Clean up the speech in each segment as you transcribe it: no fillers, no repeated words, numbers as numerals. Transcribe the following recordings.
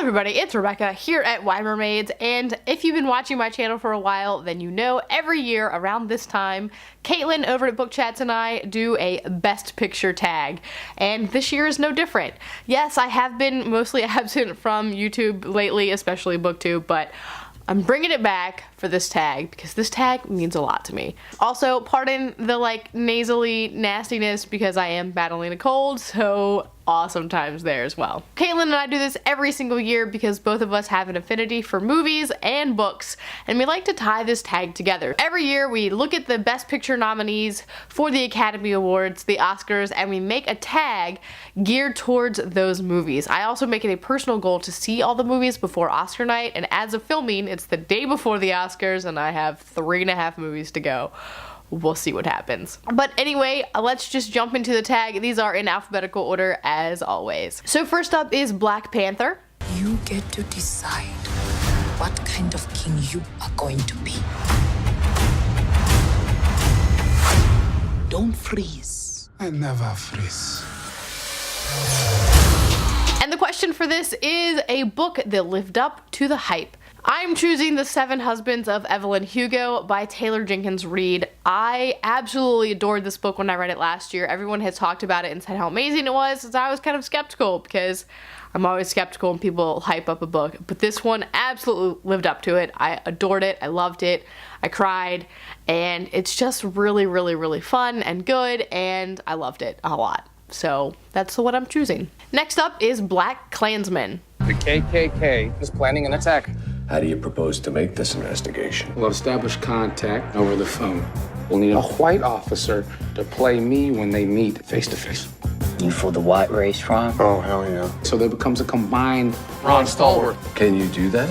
everybody, it's Rebecca here at Why Mermaids, and if you've been watching my channel for a while, then you know every year around this time, Caitlin over at Book Chats and I do a Best Picture tag, and this year is no different. Yes, I have been mostly absent from YouTube lately, especially BookTube, but I'm bringing it back for this tag because this tag means a lot to me. Also, pardon the nasally nastiness because I am battling a cold, so awesome times there as well. Caitlin and I do this every single year because both of us have an affinity for movies and books, and we like to tie this tag together. Every year we look at the Best Picture nominees for the Academy Awards, the Oscars, and we make a tag geared towards those movies. I also make it a personal goal to see all the movies before Oscar night, and as of filming, it's the day before the Oscars and I have 3.5 movies to go. We'll see what happens. But anyway, let's just jump into the tag. These are in alphabetical order as always. So first up is Black Panther. You get to decide what kind of king you are going to be. Don't freeze. I never freeze. And the question for this is a book that lived up to the hype. I'm choosing The Seven Husbands of Evelyn Hugo by Taylor Jenkins Reid. I absolutely adored this book when I read it last year. Everyone has talked about it and said how amazing it was, so I was kind of skeptical because I'm always skeptical when people hype up a book. But this one absolutely lived up to it. I adored it. I loved it. I cried. And it's just really, really, really fun and good, and I loved it a lot. So that's what I'm choosing. Next up is Black Klansman. The KKK is planning an attack. How do you propose to make this investigation? We'll establish contact over the phone. We'll need a white officer to play me when they meet face to face. You for the white race, Ron? Oh, hell yeah. So there becomes a combined Ron Stallworth. Can you do that?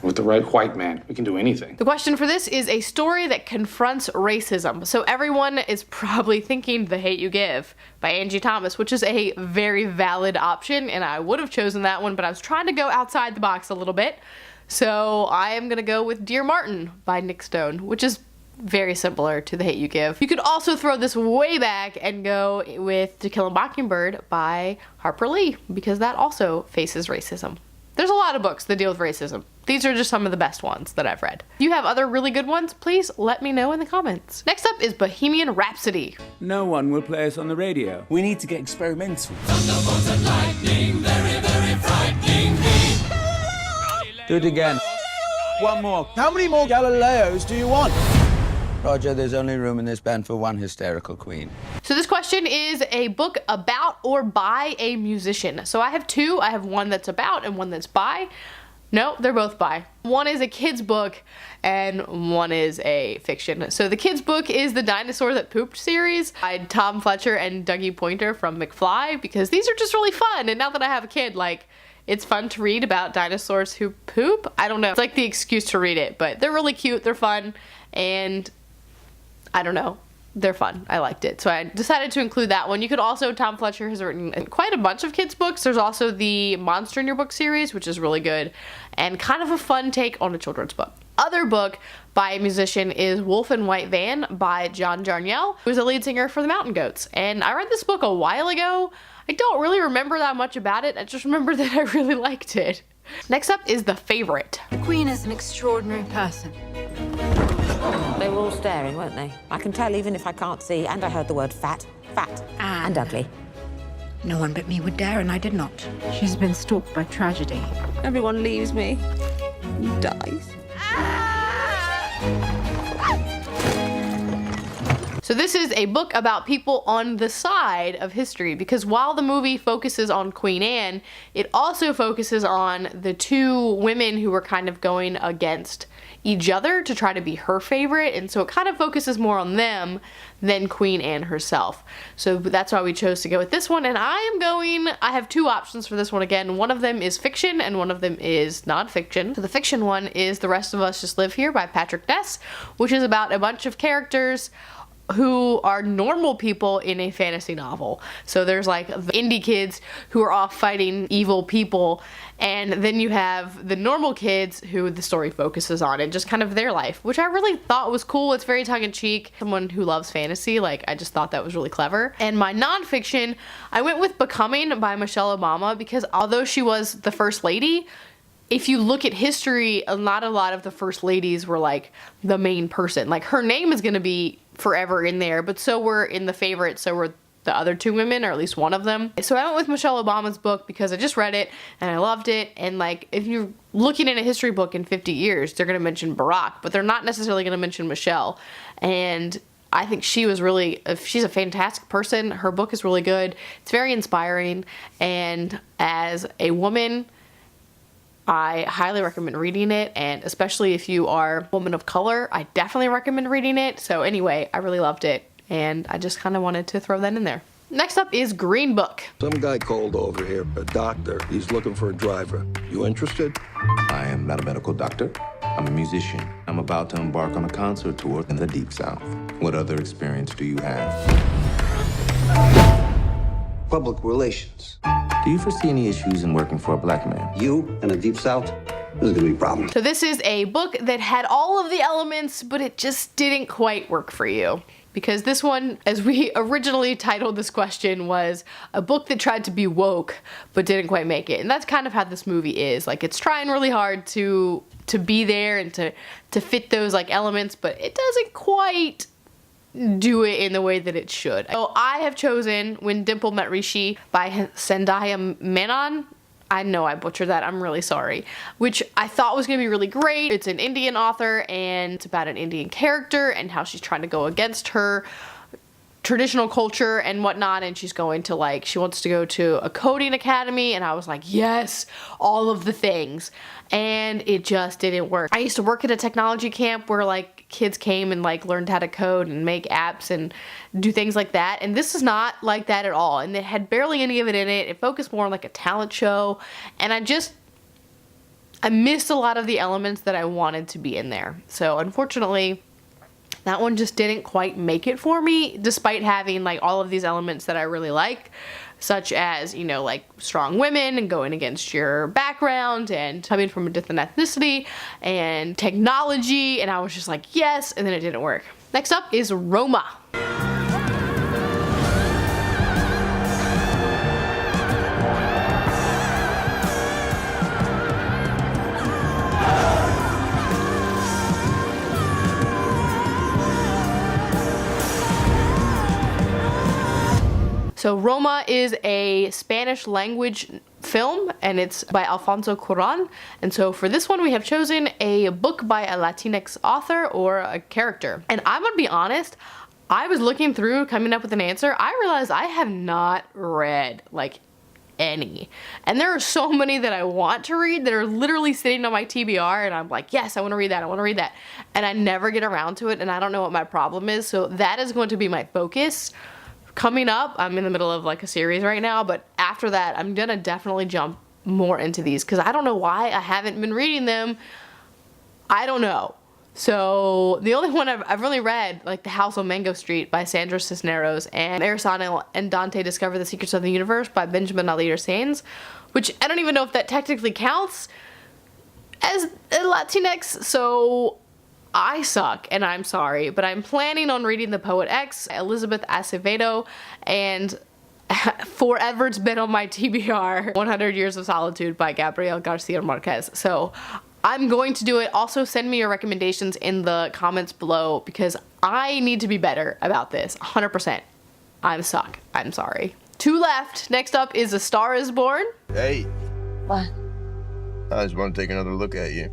With the right white man, we can do anything. The question for this is a story that confronts racism. So everyone is probably thinking The Hate U Give by Angie Thomas, which is a very valid option, and I would have chosen that one, but I was trying to go outside the box a little bit. So I am gonna go with Dear Martin by Nick Stone, which is very similar to The Hate U Give. You could also throw this way back and go with To Kill a Mockingbird by Harper Lee, because that also faces racism. There's a lot of books that deal with racism. These are just some of the best ones that I've read. If you have other really good ones, please let me know in the comments. Next up is Bohemian Rhapsody. No one will play us on the radio. We need to get experimental. Thunderbolts and lightning, very, very frightening me. Do it again. One more. How many more Galileos do you want? Roger, there's only room in this band for one hysterical queen. So this question is a book about or by a musician. So I have two. I have one that's about and one that's by. No, they're both by. One is a kid's book and one is a fiction. So the kid's book is The Dinosaur That Pooped series by Tom Fletcher and Dougie Pointer from McFly, because these are just really fun. And now that I have a kid, it's fun to read about dinosaurs who poop. I don't know. It's like the excuse to read it, but they're really cute. They're fun. And I don't know. They're fun. I liked it. So I decided to include that one. You could also, Tom Fletcher has written quite a bunch of kids' books. There's also the Monster in Your Book series, which is really good and kind of a fun take on a children's book. Other book by a musician is Wolf and White Van by John Jarniel, who's a lead singer for the Mountain Goats. And I read this book a while ago. I don't really remember that much about it. I just remember that I really liked it. Next up is The Favorite. The Queen is an extraordinary person. They were all staring, weren't they? I can tell even if I can't see, and I heard the word fat, and ugly. No one but me would dare, and I did not. She's been stalked by tragedy. Everyone leaves me. Dies. So this is a book about people on the side of history, because while the movie focuses on Queen Anne, it also focuses on the two women who were kind of going against each other to try to be her favorite, and so it kind of focuses more on them than Queen Anne herself. So that's why we chose to go with this one, and I have two options for this one again. One of them is fiction and one of them is nonfiction. So the fiction one is The Rest of Us Just Live Here by Patrick Ness, which is about a bunch of characters who are normal people in a fantasy novel. So there's the indie kids who are off fighting evil people, and then you have the normal kids who the story focuses on and just kind of their life, which I really thought was cool. It's very tongue-in-cheek. Someone who loves fantasy, I just thought that was really clever. And my nonfiction, I went with Becoming by Michelle Obama, because although she was the first lady, if you look at history, not a lot of the first ladies were like the main person. Like her name is going to be forever in there, but so were in The Favorite, so were the other two women, or at least one of them. So I went with Michelle Obama's book because I just read it and I loved it. And like, if you're looking at a history book in 50 years, they're going to mention Barack, but they're not necessarily going to mention Michelle. And I think she was really, she's a fantastic person. Her book is really good. It's very inspiring. And as a woman, I highly recommend reading it, and especially if you are a woman of color, I definitely recommend reading it. So anyway, I really loved it, and I just kind of wanted to throw that in there. Next up is Green Book. Some guy called over here, a doctor. He's looking for a driver. You interested? I am not a medical doctor. I'm a musician. I'm about to embark on a concert tour in the Deep South. What other experience do you have? Public relations. Do you foresee any issues in working for a black man? You in the Deep South? There's gonna be problems. So this is a book that had all of the elements, but it just didn't quite work for you. Because this one, as we originally titled this question, was a book that tried to be woke, but didn't quite make it. And that's kind of how this movie is. Like, it's trying really hard to be there and to fit those like elements, but it doesn't quite do it in the way that it should. So I have chosen When Dimple Met Rishi by Zendaya Menon. I know I butchered that, I'm really sorry. Which I thought was gonna be really great. It's an Indian author, and it's about an Indian character and how she's trying to go against her traditional culture and whatnot, and she's going to like, she wants to go to a coding academy, and I was like, yes, all of the things. And it just didn't work. I used to work at a technology camp where like kids came and like learned how to code and make apps and do things like that, and this is not like that at all, and it had barely any of it in it. It focused more on like a talent show, and I missed a lot of the elements that I wanted to be in there. So unfortunately, that one just didn't quite make it for me, despite having like all of these elements that I really like, such as, you know, like strong women and going against your background and coming from a different ethnicity and technology, and I was just like, yes, and then it didn't work. Next up is Roma. So Roma is a Spanish language film, and it's by Alfonso Cuarón. And so for this one, we have chosen a book by a Latinx author or a character. And I'm gonna be honest, I was looking through, coming up with an answer. I realized I have not read like any. And there are so many that I want to read that are literally sitting on my TBR, and I'm like, yes, I want to read that, I want to read that. And I never get around to it, and I don't know what my problem is. So that is going to be my focus. Coming up, I'm in the middle of like a series right now, but after that, I'm gonna definitely jump more into these because I don't know why I haven't been reading them. I don't know. So the only one I've really read, like The House on Mango Street by Sandra Cisneros, and Aristotle and Dante Discover the Secrets of the Universe by Benjamin Alira Sainz, which I don't even know if that technically counts as a Latinx, so I suck, and I'm sorry, but I'm planning on reading The Poet X, Elizabeth Acevedo, and forever it's been on my TBR, 100 Years of Solitude by Gabriel Garcia Marquez. So I'm going to do it. Also, send me your recommendations in the comments below because I need to be better about this, 100%. I suck. I'm sorry. Two left. Next up is A Star is Born. Hey. What? I just want to take another look at you.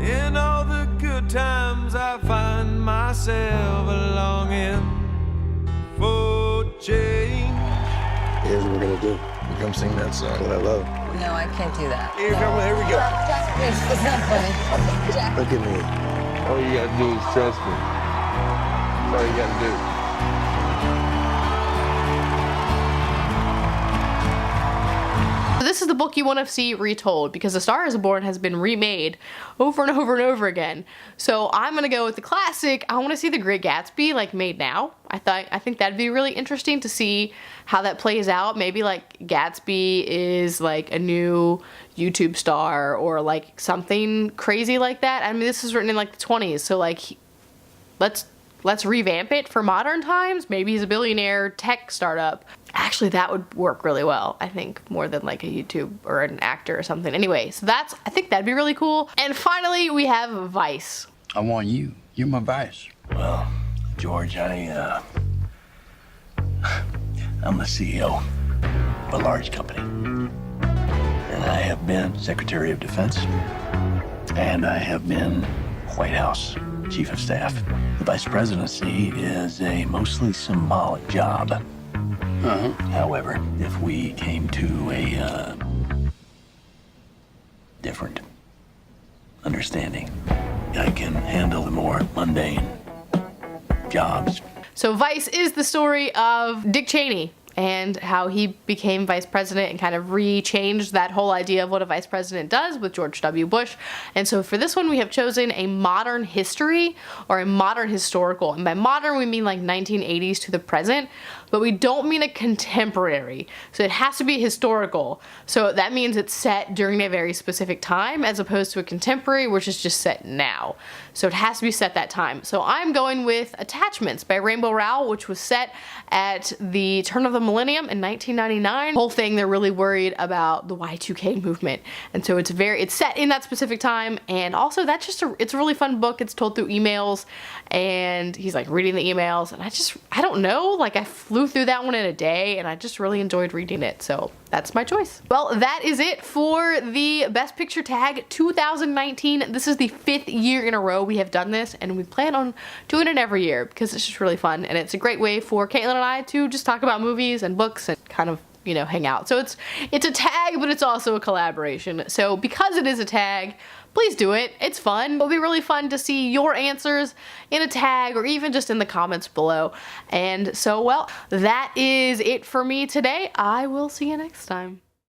In all the good times I find myself longing for change. Here's what we're gonna do. You come sing that song that I love. No, I can't do that. Here we go. It's not funny. Jack. Look at me. All you gotta do is trust me. That's all you gotta do. So this is the book you want to see retold because A Star is Born has been remade over and over and over again. So I'm gonna go with the classic. I want to see The Great Gatsby like made now. I think that'd be really interesting to see how that plays out. Maybe like Gatsby is like a new YouTube star or like something crazy like that. I mean, this is written in like the 20s, so like let's revamp it for modern times. Maybe he's a billionaire tech startup. Actually, that would work really well, I think, more than like a YouTube or an actor or something. Anyway, so I think that'd be really cool. And finally, we have Vice. I want you. You're my vice. Well, George, I'm the CEO of a large company. And I have been Secretary of Defense. And I have been White House Chief of Staff. The Vice Presidency is a mostly symbolic job. However, if we came to a different understanding, I can handle the more mundane jobs. So Vice is the story of Dick Cheney and how he became vice president and kind of re-changed that whole idea of what a vice president does with George W. Bush. And so for this one, we have chosen a modern history or a modern historical. And by modern, we mean like 1980s to the present, but we don't mean a contemporary. So it has to be historical. So that means it's set during a very specific time as opposed to a contemporary, which is just set now. So it has to be set that time. So I'm going with Attachments by Rainbow Rowell, which was set at the turn of the millennium in 1999. Whole thing, they're really worried about the Y2K movement. And so it's set in that specific time. And also that's just it's a really fun book. It's told through emails and he's like reading the emails. And I don't know, like I flew through that one in a day and I just really enjoyed reading it. So that's my choice. Well, that is it for the Best Picture Tag 2019. This is the 5th year in a row we have done this, and we plan on doing it every year because it's just really fun, and it's a great way for Caitlin and I to just talk about movies and books and kind of, you know, hang out. So it's a tag, but it's also a collaboration. So because it is a tag, please do it. It's fun. It'll be really fun to see your answers in a tag or even just in the comments below. And so, well, that is it for me today. I will see you next time.